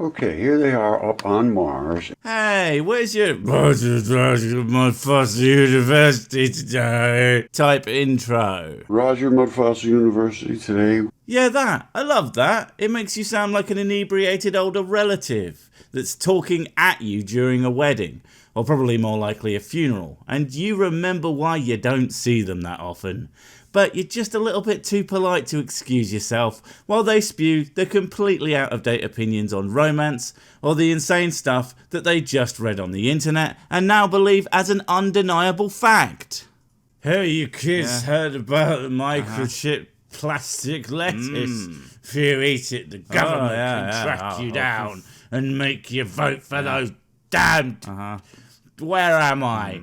Okay, here they are up on Mars. Hey, where's your Mudfossil University today type intro? Roger, Mudfossil University today. Yeah, that. I love that. It makes you sound like an inebriated older relative that's talking at you during a wedding, or probably more likely a funeral, and you remember why you don't see them that often. But you're just a little bit too polite to excuse yourself while they spew the completely out-of-date opinions on romance or the insane stuff that they just read on the internet and now believe as an undeniable fact. Hey, you kids heard about the microchip plastic lettuce? If you eat it, the government can track you down and make you vote for those damned... Where am I?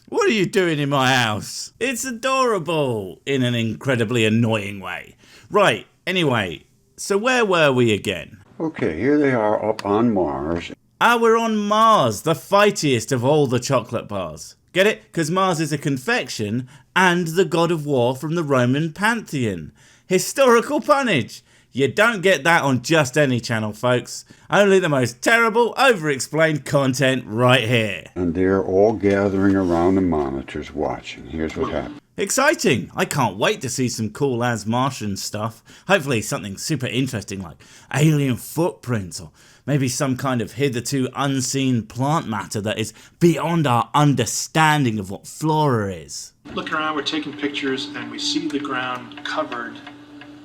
What are you doing in my house? It's adorable in an incredibly annoying way. Right, anyway, so where were we again? Okay, here they are up on Mars. We're on Mars, the fightiest of all the chocolate bars. Get it? Because Mars is a confection and the god of war from the Roman pantheon. Historical punnage. You don't get that on just any channel, folks. Only the most terrible, over-explained content right here. And they're all gathering around the monitors watching. Here's what happened. Exciting! I can't wait to see some cool as Martian stuff. Hopefully something super interesting like alien footprints or maybe some kind of hitherto unseen plant matter that is beyond our understanding of what flora is. Looking around, we're taking pictures and we see the ground covered,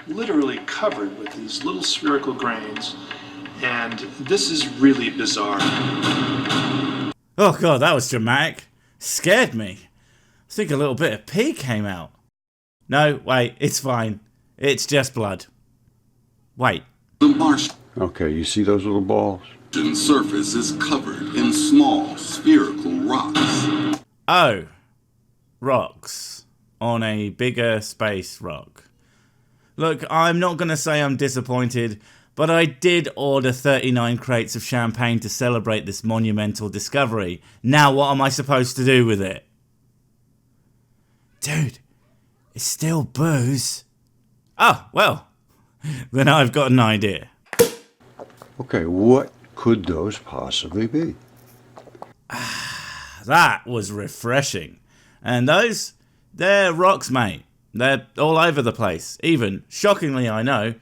literally covered with these little spherical grains, and this is really bizarre. Oh god, that was dramatic. Scared me. I think a little bit of pee came out. No, wait, it's fine. It's just blood. Wait. The Martian Okay, you see those little balls? surface is covered in small spherical rocks. Oh. Rocks. On a bigger space rock. Look, I'm not going to say I'm disappointed, but I did order 39 crates of champagne to celebrate this monumental discovery. Now what am I supposed to do with it? Dude, it's still booze. Oh, well, then I've got an idea. Okay, what could those possibly be? That was refreshing. And those, they're rocks, mate. They're all over the place, even, shockingly I know,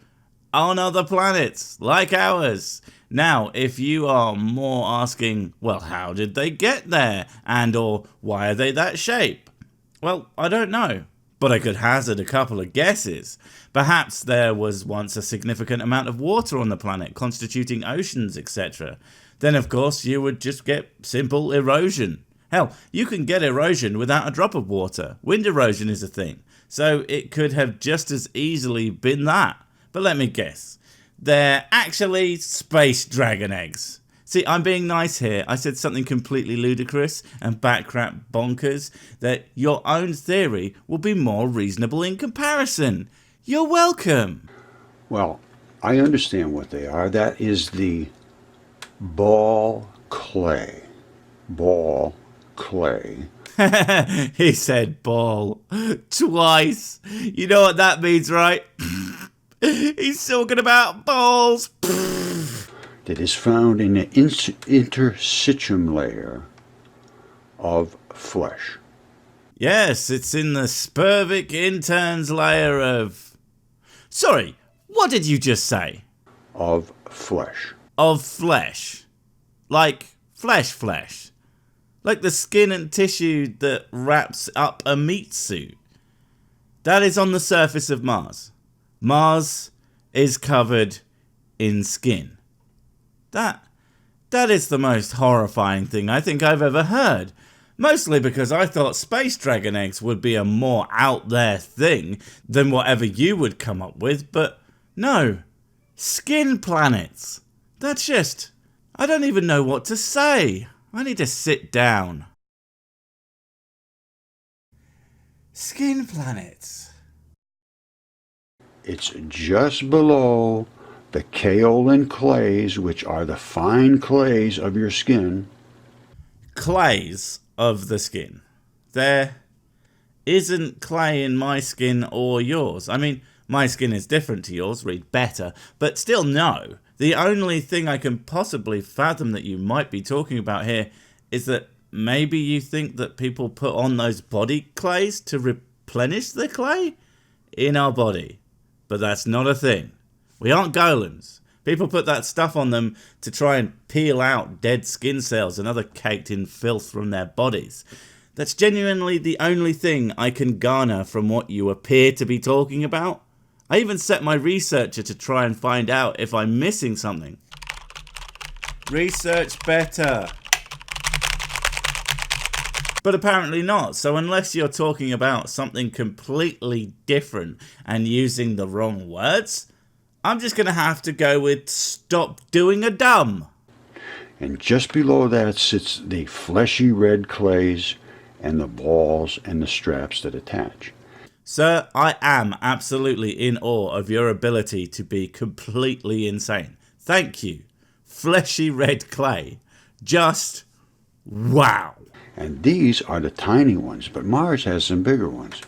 on other planets, like ours. Now, if you are more asking, well, how did they get there? And or, why are they that shape? Well, I don't know, but I could hazard a couple of guesses. Perhaps there was once a significant amount of water on the planet, constituting oceans, etc. Then, of course, you would just get simple erosion. Hell, you can get erosion without a drop of water. Wind erosion is a thing. So it could have just as easily been that. But let me guess. They're actually space dragon eggs. See, I'm being nice here. I said something completely ludicrous and backcrap bonkers that your own theory will be more reasonable in comparison. You're welcome. Well, I understand what they are. That is the ball clay. Ball clay. He said ball twice. You know what that means, right? He's talking about balls. That is found in the interstitium layer of flesh. Yes, it's in the spervic interns layer of... Sorry, what did you just say? Of flesh. Of flesh. Like flesh. Like the skin and tissue that wraps up a meat suit. That is on the surface of Mars. Mars is covered in skin. That is the most horrifying thing I think I've ever heard. Mostly because I thought space dragon eggs would be a more out there thing than whatever you would come up with, but no. Skin planets. That's just... I don't even know what to say. I need to sit down. Skin planets. It's just below the kaolin clays, which are the fine clays of your skin. Clays of the skin. There isn't clay in my skin or yours. I mean, my skin is different to yours, read better, but still no. The only thing I can possibly fathom that you might be talking about here is that maybe you think that people put on those body clays to replenish the clay in our body. But that's not a thing. We aren't golems. People put that stuff on them to try and peel out dead skin cells and other caked in filth from their bodies. That's genuinely the only thing I can garner from what you appear to be talking about. I even set my researcher to try and find out if I'm missing something. Research better. But apparently not, so unless you're talking about something completely different and using the wrong words, I'm just going to have to go with stop doing a dumb. And just below that sits the fleshy red clays and the balls and the straps that attach. Sir, I am absolutely in awe of your ability to be completely insane. Thank you. Fleshy red clay. Just wow. And these are the tiny ones, but Mars has some bigger ones.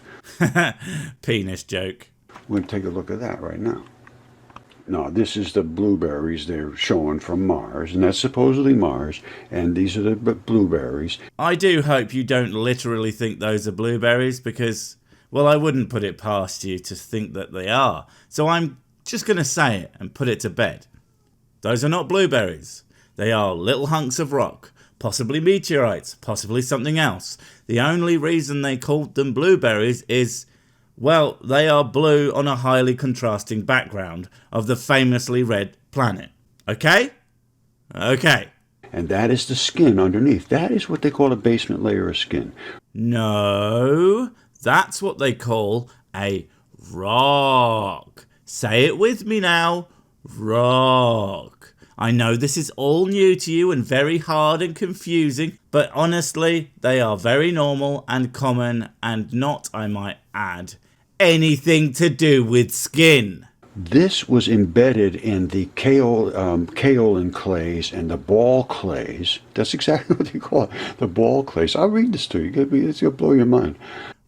Penis joke. We're going to take a look at that right now. No, this is the blueberries they're showing from Mars, and that's supposedly Mars, and these are the blueberries. I do hope you don't literally think those are blueberries, because, well, I wouldn't put it past you to think that they are. So I'm just going to say it and put it to bed. Those are not blueberries. They are little hunks of rock. Possibly meteorites, possibly something else. The only reason they called them blueberries is, well, they are blue on a highly contrasting background of the famously red planet. Okay? Okay. And that is the skin underneath. That is what they call a basement layer of skin. No, that's what they call a rock. Say it with me now. Rock. I know this is all new to you and very hard and confusing, but honestly, they are very normal and common and not, I might add, anything to do with skin. This was embedded in the kaolin clays and the ball clays. That's exactly what they call it, the ball clays. I'll read this to you. It's going to blow your mind.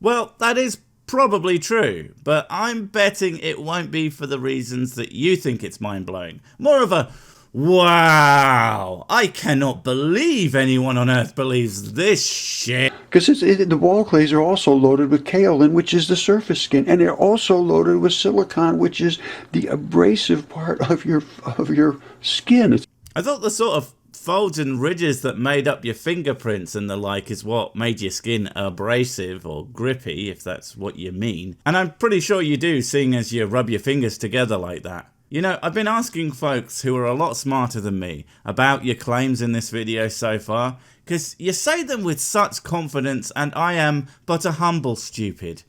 Well, that is probably true, but I'm betting it won't be for the reasons that you think it's mind-blowing. More of a wow, I cannot believe anyone on Earth believes this shit. Because the ball clays are also loaded with kaolin, which is the surface skin, and they're also loaded with silicon, which is the abrasive part of your skin. I thought the sort of folds and ridges that made up your fingerprints and the like is what made your skin abrasive or grippy, if that's what you mean. And I'm pretty sure you do, seeing as you rub your fingers together like that. You know, I've been asking folks who are a lot smarter than me about your claims in this video so far, because you say them with such confidence, and I am but a humble stupid,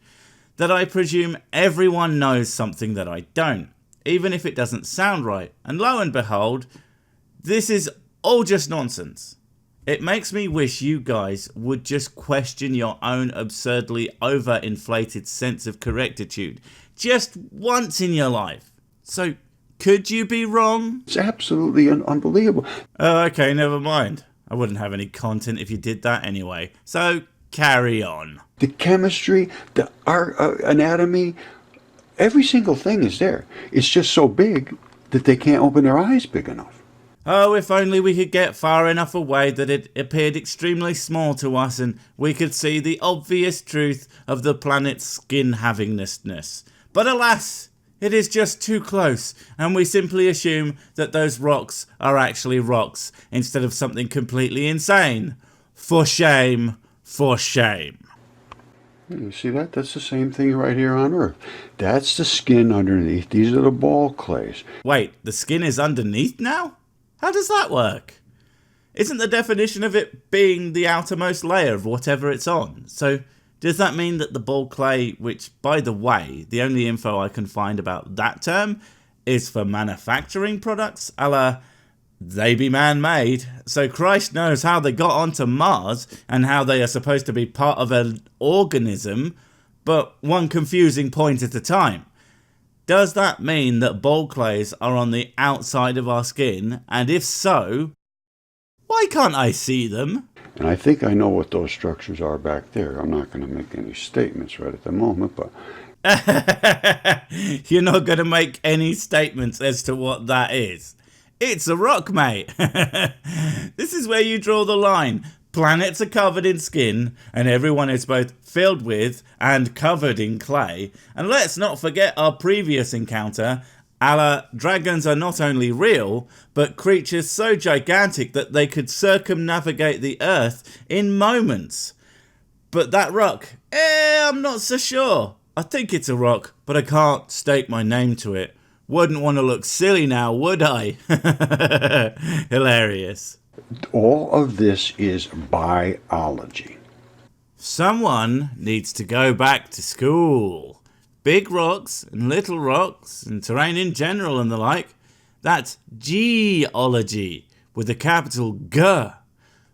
that I presume everyone knows something that I don't, even if it doesn't sound right. And lo and behold, this is all just nonsense. It makes me wish you guys would just question your own absurdly overinflated sense of correctitude just once in your life. So, could you be wrong? It's absolutely unbelievable. Oh, okay, never mind. I wouldn't have any content if you did that anyway. So, carry on. The chemistry, the anatomy, every single thing is there. It's just so big that they can't open their eyes big enough. Oh, if only we could get far enough away that it appeared extremely small to us and we could see the obvious truth of the planet's skin-havingness. But alas, it is just too close, and we simply assume that those rocks are actually rocks instead of something completely insane. For shame, for shame. You see that? That's the same thing right here on Earth. That's the skin underneath. These are the ball clays. Wait, the skin is underneath now? How does that work? Isn't the definition of it being the outermost layer of whatever it's on? So, does that mean that the ball clay, which, by the way, the only info I can find about that term is for manufacturing products, a la they be man-made, so Christ knows how they got onto Mars and how they are supposed to be part of an organism, but one confusing point at a time. Does that mean that ball clays are on the outside of our skin? And if so, why can't I see them? And I think I know what those structures are back there. I'm not going to make any statements right at the moment, but... You're not going to make any statements as to what that is. It's a rock, mate. This is where you draw the line. Planets are covered in skin, and everyone is both filled with and covered in clay. And let's not forget our previous encounter, a la dragons are not only real, but creatures so gigantic that they could circumnavigate the Earth in moments. But that rock, I'm not so sure. I think it's a rock, but I can't stake my name to it. Wouldn't want to look silly now, would I? Hilarious. All of this is biology. Someone needs to go back to school. Big rocks and little rocks and terrain in general and the like. That's geology with a capital G.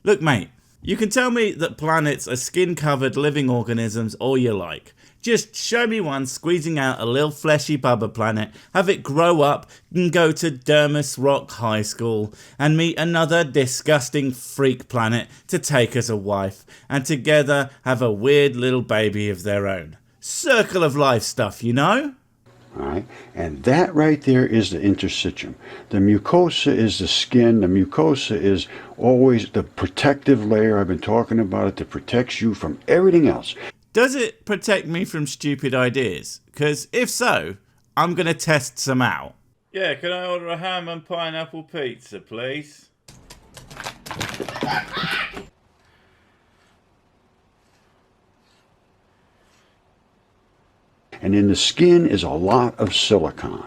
Look, mate, you can tell me that planets are skin-covered living organisms all you like. Just show me one squeezing out a little fleshy bubba planet, have it grow up and go to Dermis Rock High School and meet another disgusting freak planet to take as a wife and together have a weird little baby of their own. Circle of life stuff, you know? All right, and that right there is the interstitium. The mucosa is the skin. The mucosa is always the protective layer. I've been talking about it, that protects you from everything else. Does it protect me from stupid ideas? Because if so, I'm going to test some out. Yeah, can I order a ham and pineapple pizza, please? And in the skin is a lot of silicon.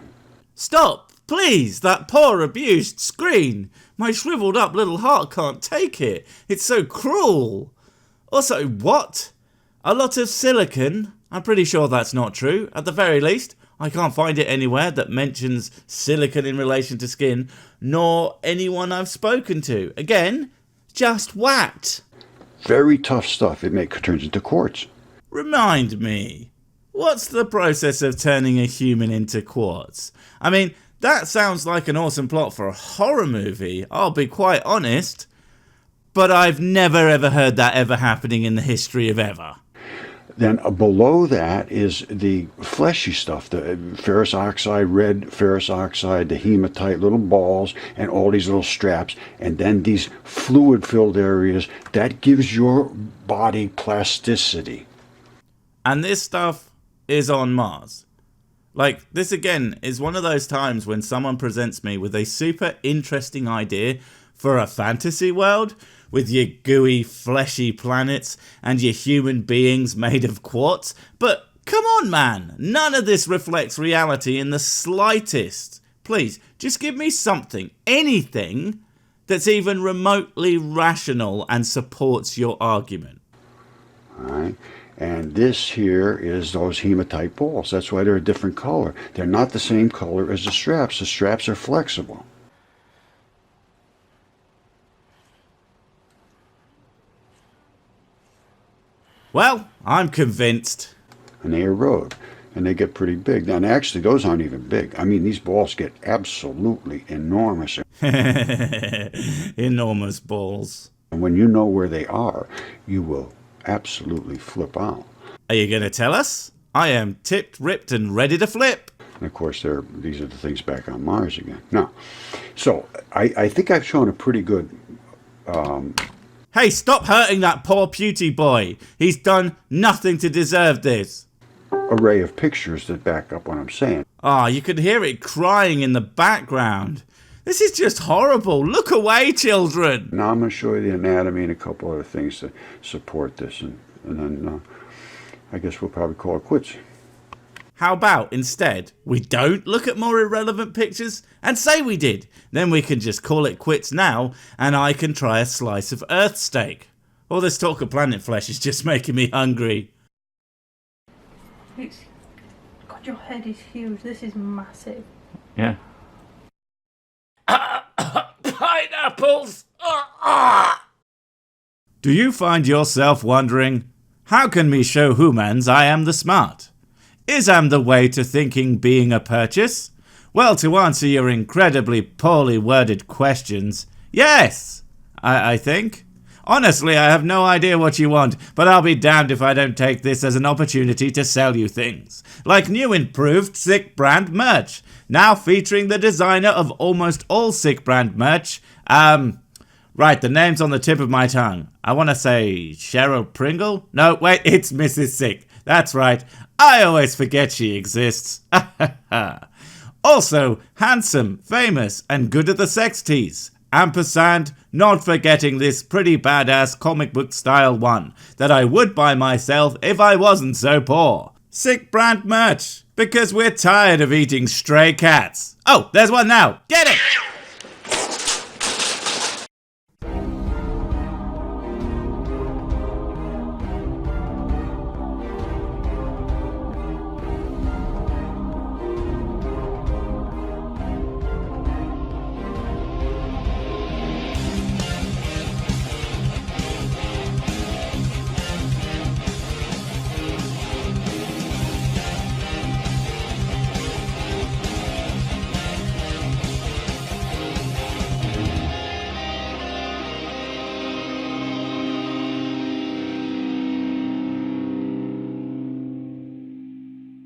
Stop, please, that poor abused screen. My shriveled up little heart can't take it. It's so cruel. Also, what? A lot of silicon? I'm pretty sure that's not true. At the very least, I can't find it anywhere that mentions silicon in relation to skin, nor anyone I've spoken to. Again, just whacked. Very tough stuff. It turns into quartz. Remind me, what's the process of turning a human into quartz? I mean, that sounds like an awesome plot for a horror movie, I'll be quite honest. But I've never ever heard that ever happening in the history of ever. Then below that is the fleshy stuff, the ferrous oxide, red ferrous oxide, the hematite, little balls, and all these little straps. And then these fluid-filled areas, that gives your body plasticity. And this stuff is on Mars. Like, this again is one of those times when someone presents me with a super interesting idea for a fantasy world with your gooey, fleshy planets and your human beings made of quartz. But come on, man, none of this reflects reality in the slightest. Please, just give me something, anything, that's even remotely rational and supports your argument. All right. And this here is those hematite balls. That's why they're a different color. They're not the same color as the straps. The straps are flexible. Well, I'm convinced. And they erode. And they get pretty big. And actually, those aren't even big. I mean, these balls get absolutely enormous. Enormous balls. And when you know where they are, you will absolutely flip out. Are you going to tell us? I am tipped, ripped, and ready to flip. And of course, these are the things back on Mars again. Now, so I think I've shown a pretty good... Hey, stop hurting that poor puty boy. He's done nothing to deserve this. Array of pictures that back up what I'm saying. Ah, you could hear it crying in the background. This is just horrible. Look away, children. Now I'm going to show you the anatomy and a couple other things to support this. And then I guess we'll probably call it quits. How about, instead, we don't look at more irrelevant pictures and say we did? Then we can just call it quits now, and I can try a slice of Earth steak. All this talk of planet flesh is just making me hungry. God, your head is huge. This is massive. Yeah. Pineapples! Do you find yourself wondering, how can me show humans I am the smart? Is am the way to thinking being a purchase? Well, to answer your incredibly poorly worded questions, yes, I think. Honestly, I have no idea what you want, but I'll be damned if I don't take this as an opportunity to sell you things. Like new improved Sick brand merch. Now featuring the designer of almost all Sick brand merch. Right, the name's on the tip of my tongue. I want to say Cheryl Pringle? No, wait, it's Mrs. Sick. That's right. I always forget she exists. Also, handsome, famous, and good at the sex tease. Ampersand, not forgetting this pretty badass comic book style one that I would buy myself if I wasn't so poor. Sick brand merch, because we're tired of eating stray cats. Oh, there's one now. Get it!